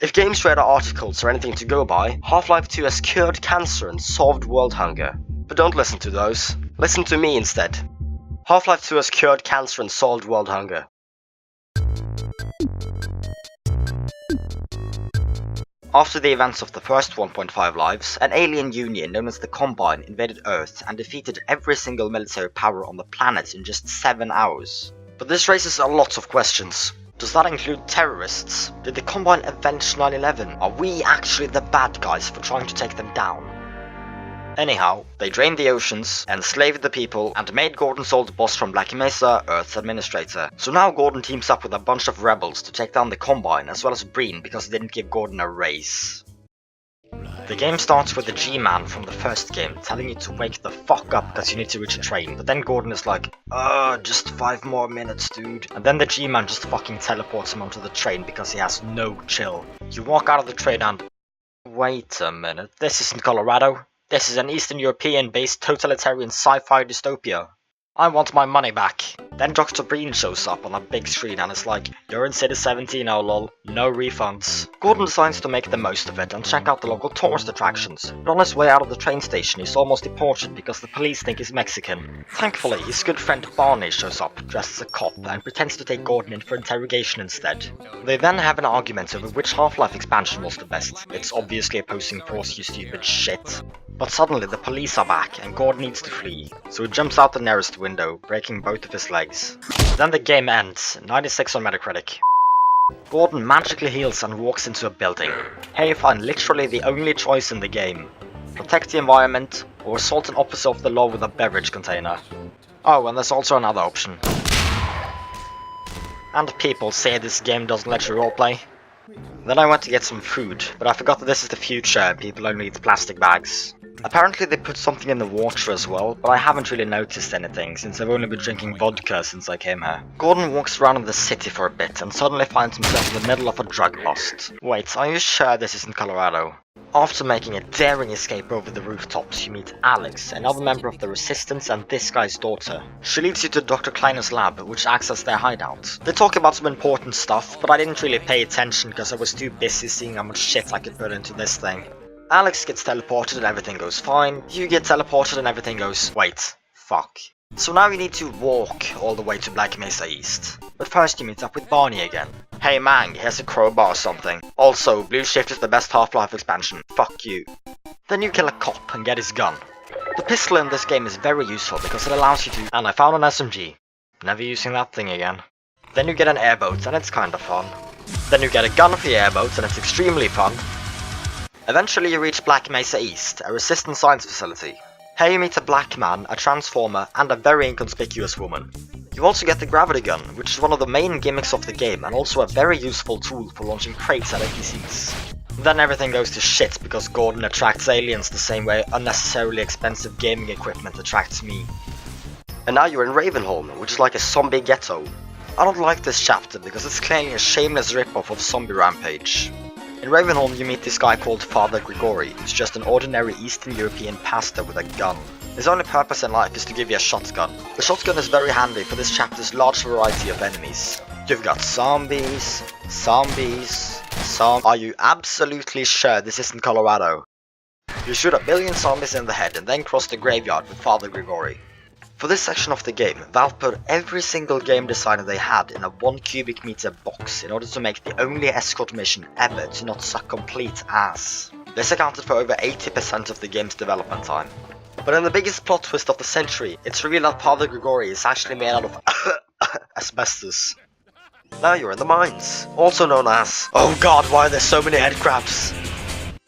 If games read articles or anything to go by, Half-Life 2 has cured cancer and solved world hunger. But don't listen to those. Listen to me instead. Half-Life 2 has cured cancer and solved world hunger. After the events of the first 1.5 lives, an alien union known as the Combine invaded Earth and defeated every single military power on the planet in just 7 hours. But this raises a lot of questions. Does that include terrorists? Did the Combine avenge 9/11? Are we actually the bad guys for trying to take them down? Anyhow, they drained the oceans, enslaved the people, and made Gordon's old boss from Black Mesa Earth's administrator. So now Gordon teams up with a bunch of rebels to take down the Combine as well as Breen because they didn't give Gordon a raise. The game starts with the G-Man from the first game telling you to wake the fuck up because you need to reach a train, but then Gordon is like, just 5 more minutes dude. And then the G-Man just fucking teleports him onto the train because he has no chill. You walk out of the train and... Wait a minute, this isn't Colorado. This is an Eastern European-based totalitarian sci-fi dystopia. I want my money back. Then Dr. Breen shows up on a big screen and is like, you're in City 17 now lol, no refunds. Gordon decides to make the most of it and check out the local tourist attractions, but on his way out of the train station he's almost deported because the police think he's Mexican. Thankfully, his good friend Barney shows up, dressed as a cop, and pretends to take Gordon in for interrogation instead. They then have an argument over which Half-Life expansion was the best. It's obviously Opposing Force, you stupid shit. But suddenly the police are back and Gordon needs to flee, so he jumps out the nearest window, breaking both of his legs. Then the game ends, 96 on Metacritic. Gordon magically heals and walks into a building. Here you find literally the only choice in the game. Protect the environment, or assault an officer of the law with a beverage container. Oh, and there's also another option. And people say this game doesn't let you roleplay. Then I went to get some food, but I forgot that this is the future and people only eat plastic bags. Apparently they put something in the water as well, but I haven't really noticed anything since I've only been drinking vodka since I came here. Gordon walks around in the city for a bit and suddenly finds himself in the middle of a drug bust. Wait, are you sure this isn't Colorado? After making a daring escape over the rooftops, you meet Alex, another member of the Resistance and this guy's daughter. She leads you to Dr. Kleiner's lab, which acts as their hideout. They talk about some important stuff, but I didn't really pay attention because I was too busy seeing how much shit I could put into this thing. Alex gets teleported and everything goes fine, you get teleported and everything goes... wait, fuck. So now you need to walk all the way to Black Mesa East. But first you meet up with Barney again. Hey Mang, here's a crowbar or something. Also, Blue Shift is the best Half-Life expansion. Fuck you. Then you kill a cop and get his gun. The pistol in this game is very useful because it allows you to... and I found an SMG. Never using that thing again. Then you get an airboat and it's kinda fun. Then you get a gun for the airboat and it's extremely fun. Eventually you reach Black Mesa East, a resistance science facility. Here you meet a black man, a transformer, and a very inconspicuous woman. You also get the gravity gun, which is one of the main gimmicks of the game and also a very useful tool for launching crates at NPCs. Then everything goes to shit because Gordon attracts aliens the same way unnecessarily expensive gaming equipment attracts me. And now you're in Ravenholm, which is like a zombie ghetto. I don't like this chapter because it's clearly a shameless ripoff of Zombie Rampage. In Ravenholm you meet this guy called Father Grigori, who's just an ordinary Eastern European pastor with a gun. His only purpose in life is to give you a shotgun. The shotgun is very handy for this chapter's large variety of enemies. You've got zombies... Are you absolutely sure this isn't Colorado? You shoot 1 billion zombies in the head and then cross the graveyard with Father Grigori. For this section of the game, Valve put every single game designer they had in a 1 cubic meter box in order to make the only escort mission ever to not suck complete ass. This accounted for over 80% of the game's development time. But in the biggest plot twist of the century, it's revealed that Father Grigori is actually made out of asbestos. Now you're in the mines, also known as... oh god, why are there so many headcrabs?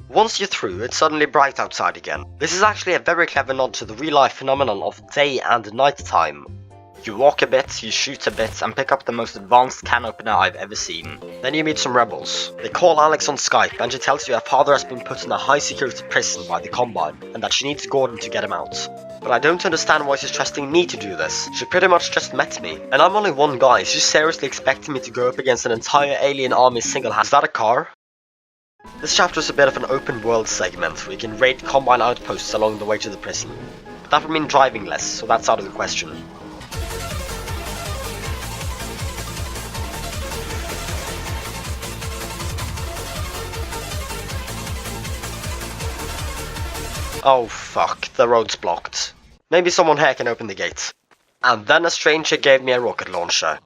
Once you're through, it's suddenly bright outside again. This is actually a very clever nod to the real-life phenomenon of day and night time. You walk a bit, you shoot a bit, and pick up the most advanced can opener I've ever seen. Then you meet some rebels. They call Alex on Skype and she tells you her father has been put in a high-security prison by the Combine, and that she needs Gordon to get him out. But I don't understand why she's trusting me to do this. She pretty much just met me, and I'm only one guy. She's seriously expecting me to go up against an entire alien army single-handed. Is that a car? This chapter is a bit of an open world segment where you can raid Combine outposts along the way to the prison. But that would mean driving less, so that's out of the question. Oh fuck, the road's blocked. Maybe someone here can open the gate. And then a stranger gave me a rocket launcher.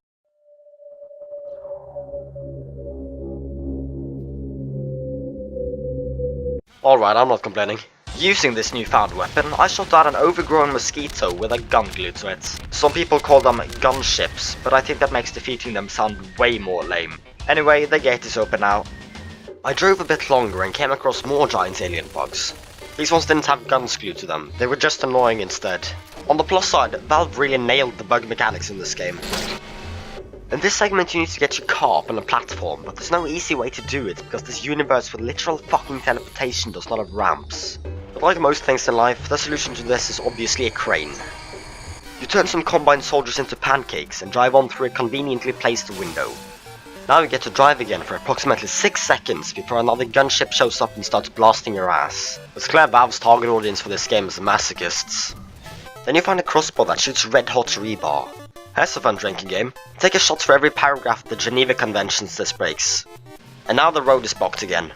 Alright, I'm not complaining. Using this newfound weapon, I shot down an overgrown mosquito with a gun glued to it. Some people call them gunships, but I think that makes defeating them sound way more lame. Anyway, the gate is open now. I drove a bit longer and came across more giant alien bugs. These ones didn't have guns glued to them, they were just annoying instead. On the plus side, Valve really nailed the bug mechanics in this game. In this segment you need to get your car up on a platform, but there's no easy way to do it because this universe with literal fucking teleportation does not have ramps. But like most things in life, the solution to this is obviously a crane. You turn some combined soldiers into pancakes and drive on through a conveniently placed window. Now you get to drive again for approximately 6 seconds before another gunship shows up and starts blasting your ass. It's clear Valve's target audience for this game is the masochists. Then you find a crossbow that shoots red hot rebar. Here's a fun drinking game. Take a shot for every paragraph of the Geneva Conventions this breaks. And now the road is blocked again.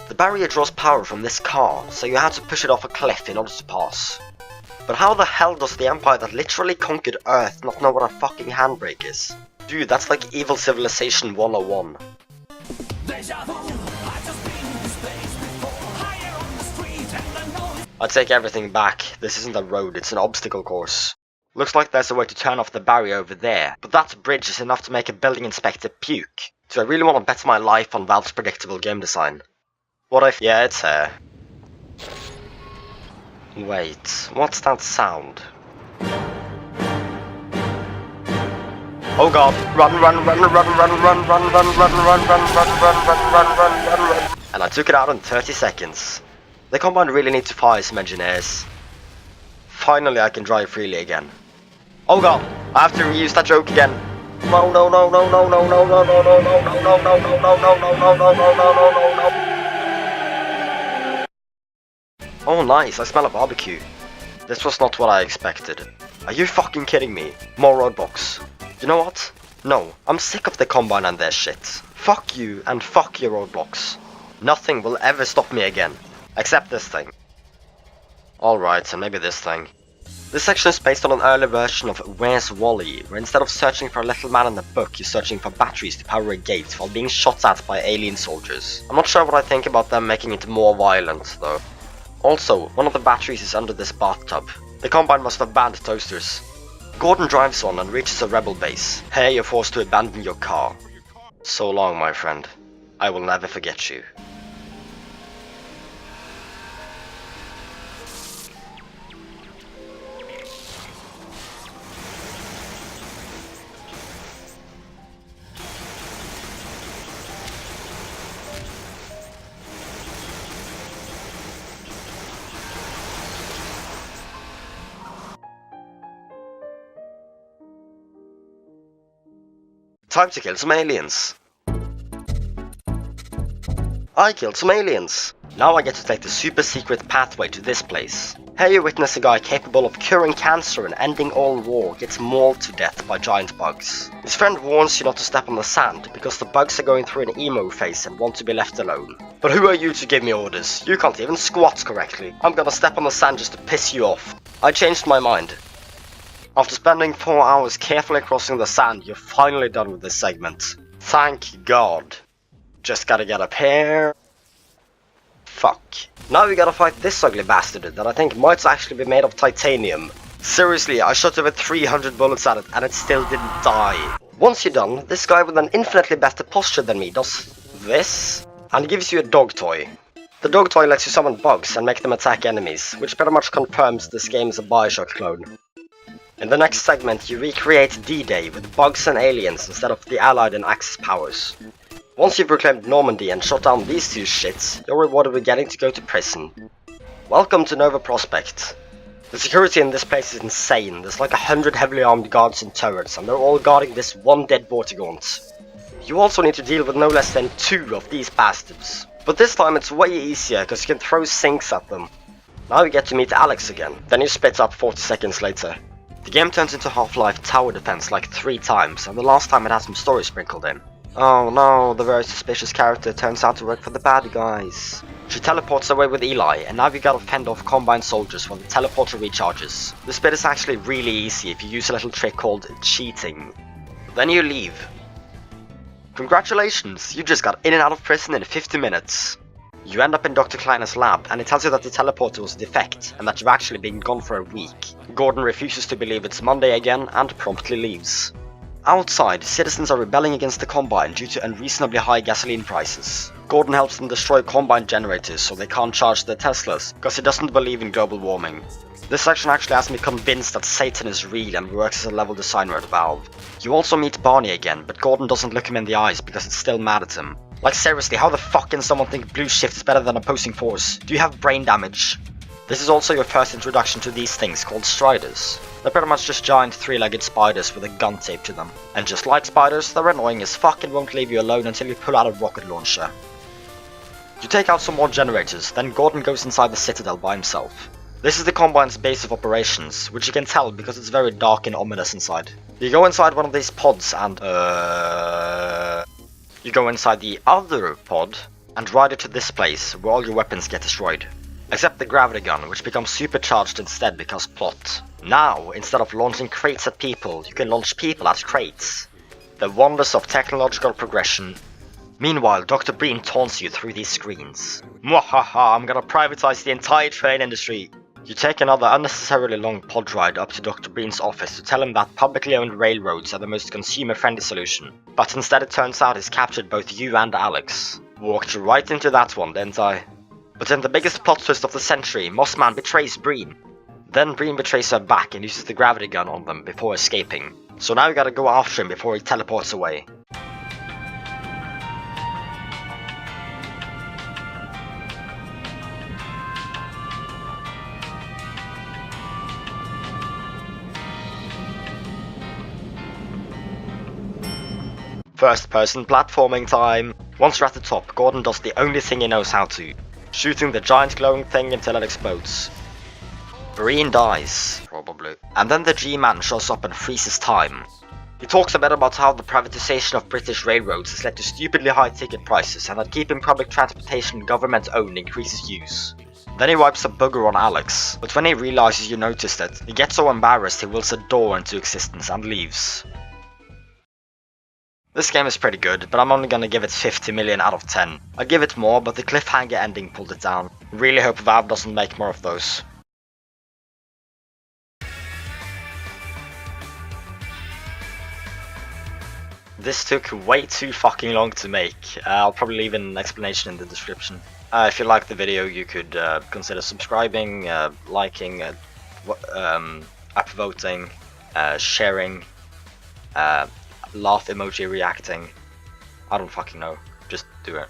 The barrier draws power from this car, so you have to push it off a cliff in order to pass. But how the hell does the empire that literally conquered Earth not know what a fucking handbrake is? Dude, that's like Evil Civilization 101. I take everything back, this isn't a road, it's an obstacle course. Looks like there's a way to turn off the barrier over there, but that bridge is enough to make a building inspector puke. Do I really want to bet my life on Valve's predictable game design? What if— yeah, it's here. Wait, what's that sound? Oh god, run. And I took it out in 30 seconds. The Combine really need to fire some engineers. Finally I can drive freely again. Oh god, I have to reuse that joke again. No. Oh nice, I smell a barbecue. This was not what I expected. Are you fucking kidding me? More roadblocks. You know what? No, I'm sick of the Combine and their shit. Fuck you and fuck your roadblocks. Nothing will ever stop me again. Except this thing. Alright, and maybe this thing. This section is based on an early version of Where's Wally, where instead of searching for a little man in the book, you're searching for batteries to power a gate while being shot at by alien soldiers. I'm not sure what I think about them making it more violent, though. Also, one of the batteries is under this bathtub. The Combine must have banned toasters. Gordon drives on and reaches a rebel base. Here you're forced to abandon your car. So long, my friend. I will never forget you. Time to kill some aliens. I killed some aliens. Now I get to take the super secret pathway to this place. Here you witness a guy capable of curing cancer and ending all war gets mauled to death by giant bugs. His friend warns you not to step on the sand because the bugs are going through an emo phase and want to be left alone. But who are you to give me orders? You can't even squat correctly. I'm gonna step on the sand just to piss you off. I changed my mind. After spending 4 hours carefully crossing the sand, you're finally done with this segment. Thank God. Just gotta get up here. Fuck. Now we gotta fight this ugly bastard that I think might actually be made of titanium. Seriously, I shot over 300 bullets at it and it still didn't die. Once you're done, this guy with an infinitely better posture than me does this and gives you a dog toy. The dog toy lets you summon bugs and make them attack enemies, which pretty much confirms this game is a Bioshock clone. In the next segment, you recreate D-Day with bugs and aliens instead of the Allied and Axis powers. Once you've reclaimed Normandy and shot down these two shits, you're rewarded with getting to go to prison. Welcome to Nova Prospekt. The security in this place is insane. There's like 100 heavily armed guards and turrets, and they're all guarding this one dead Vortigaunt. You also need to deal with no less than 2 of these bastards. But this time it's way easier because you can throw sinks at them. Now you get to meet Alex again, then you split up 40 seconds later. The game turns into Half-Life Tower Defense like 3 times, and the last time it has some story sprinkled in. Oh no, the very suspicious character turns out to work for the bad guys. She teleports away with Eli, and now you gotta fend off Combine soldiers while the teleporter recharges. This bit is actually really easy if you use a little trick called cheating. Then you leave. Congratulations, you just got in and out of prison in 50 minutes. You end up in Dr. Kleiner's lab, and it tells you that the teleporter was a defect, and that you've actually been gone for a week. Gordon refuses to believe it's Monday again, and promptly leaves. Outside, citizens are rebelling against the Combine due to unreasonably high gasoline prices. Gordon helps them destroy Combine generators so they can't charge their Teslas, because he doesn't believe in global warming. This section actually has me convinced that Satan is real and works as a level designer at Valve. You also meet Barney again, but Gordon doesn't look him in the eyes because it's still mad at him. Like seriously, how the fuck can someone think blue shift is better than opposing force? Do you have brain damage? This is also your first introduction to these things called striders. They're pretty much just giant three-legged spiders with a gun taped to them. And just like spiders, they're annoying as fuck and won't leave you alone until you pull out a rocket launcher. You take out some more generators, then Gordon goes inside the Citadel by himself. This is the Combine's base of operations, which you can tell because it's very dark and ominous inside. You go inside one of these pods and you go inside the other pod and ride it to this place where all your weapons get destroyed. Except the gravity gun, which becomes supercharged instead because plot. Now, instead of launching crates at people, you can launch people at crates. The wonders of technological progression. Meanwhile, Dr. Breen taunts you through these screens. Mwahaha, I'm gonna privatize the entire train industry. You take another unnecessarily long pod ride up to Dr. Breen's office to tell him that publicly owned railroads are the most consumer-friendly solution. But instead it turns out he's captured both you and Alex. Walked right into that one, didn't I? But then the biggest plot twist of the century, Mossman betrays Breen. Then Breen betrays her back and uses the gravity gun on them before escaping. So now you gotta go after him before he teleports away. First person platforming time. Once you're at the top, Gordon does the only thing he knows how to. Shooting the giant glowing thing until it explodes. Breen dies, probably. And then the G-Man shows up and freezes time. He talks a bit about how the privatization of British railroads has led to stupidly high ticket prices and that keeping public transportation government owned increases use. Then he wipes a booger on Alex, but when he realizes you noticed it, he gets so embarrassed he wills a door into existence and leaves. This game is pretty good, but I'm only gonna give it 50 million out of 10. I'd give it more, but the cliffhanger ending pulled it down. Really hope Valve doesn't make more of those. This took way too fucking long to make. I'll probably leave an explanation in the description. If you liked the video, you could consider subscribing, liking, upvoting, sharing, laugh emoji reacting. I don't fucking know. Just do it.